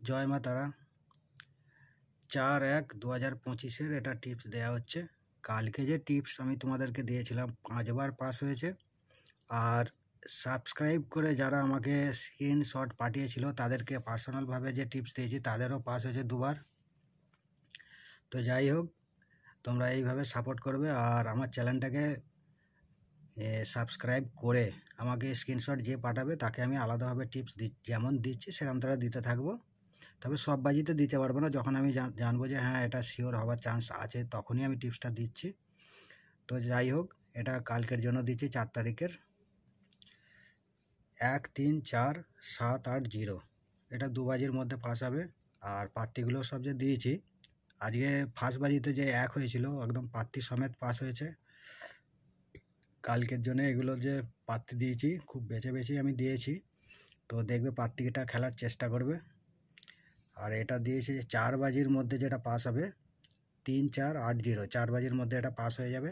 জয় মা তারা। 4/1/2025 এটা টিপস দেওয়া হচ্ছে। কালকে যে টিপস আমি তোমাদেরকে দিয়েছিলাম 5 বার পাস হয়েছে। আর সাবস্ক্রাইব করে যারা আমাকে স্ক্রিনশট পাঠিয়েছিল তাদেরকে পার্সোনালভাবে যে টিপস দিয়েছি তাদেরও পাস হয়েছে 2 বার। তো যাই হোক, তোমরা এইভাবে সাপোর্ট করবে আর আমার চ্যানেলটাকে সাবস্ক্রাইব করে আমাকে স্ক্রিনশট যে পাঠাবে তাকে আমি আলাদাভাবে টিপস যেমন দিচ্ছি সেরকম তারা দিতে থাকবো। তবে সব বাজিতে দিতে পারবো না, যখন আমি জানবো যে হ্যাঁ এটা শিওর হওয়ার চান্স আছে তখনই আমি টিপসটা দিচ্ছি। তো যাই হোক, এটা কালকের জন্য দিচ্ছি 4 তারিখের 1-3-4-7-8-0। এটা 2 বাজির মধ্যে পাস হবে। আর পাত্তিগুলো সব যে দিয়েছি, আজকে ফার্স্ট বাজিতে যে 1 হয়েছিল একদম পাত্তি সমেত পাস হয়েছে। কালকের জন্য এগুলো যে পাত্তি দিয়েছি খুব বেছে বেছেই আমি দিয়েছি, তো দেখবে পাত্তিটা খেলার চেষ্টা করবে। আর এটা দিয়েছি 4 বাজির মধ্যে যেটা পাস হবে 3-4-8-0, 4 বাজির মধ্যে এটা পাস হয়ে যাবে।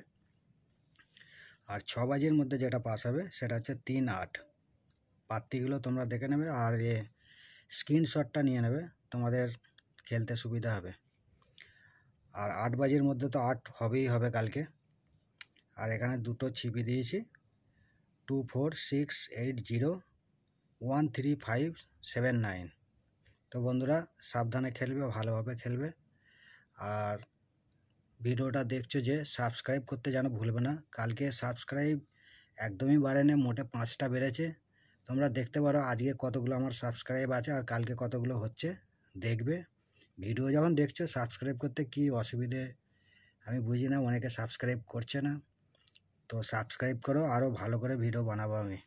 আর 6 বাজির মধ্যে যেটা পাস হবে সেটা হচ্ছে 3-8। পাত্তিগুলো তোমরা দেখে নেবে আর স্ক্রিনশটটা নিয়ে নেবে, তোমাদের খেলতে সুবিধা হবে। আর 8 বাজির মধ্যে তো 8 হবেই হবে কালকে। আর এখানে দুটো ছিপি দিয়েছি 24680135579। তো বন্ধুরা সাবধানে খেলবে, ভালোভাবে খেলবে। আর ভিডিওটা দেখছো যে সাবস্ক্রাইব করতে যেন ভুলবে না। কালকে সাবস্ক্রাইব একদমই বাড়েনি, মোটে 5টা বেড়েছে। তোমরা দেখতে পারো আজকে কতগুলো আমার সাবস্ক্রাইব আছে আর কালকে কতগুলো হচ্ছে দেখবে। ভিডিও যখন দেখছো সাবস্ক্রাইব করতে কি অসুবিধে আমি বুঝি না, অনেকে সাবস্ক্রাইব করছে না। তো সাবস্ক্রাইব করো, আরও ভালো করে ভিডিও বানাবো আমি।